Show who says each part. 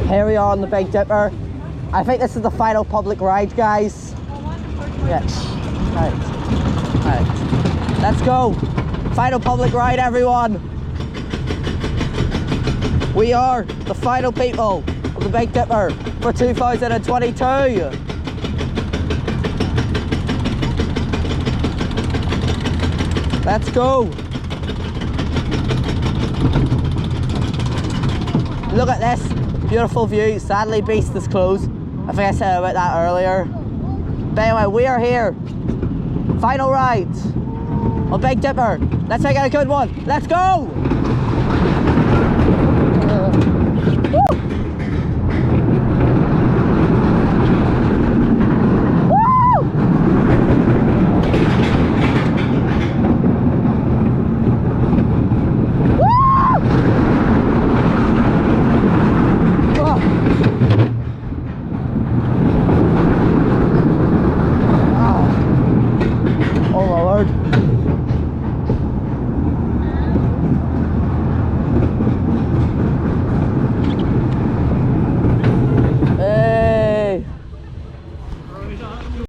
Speaker 1: Here we are on the Big Dipper. I think this is the final public ride, guys. Yes. Right. Let's go. Final public ride, everyone. We are the final people of the Big Dipper for 2022. Let's go. Look at this beautiful view. Sadly, Beast is closed. I think I said about that earlier. But anyway, we are here. Final ride on Big Dipper. Let's make it a good one. Let's go.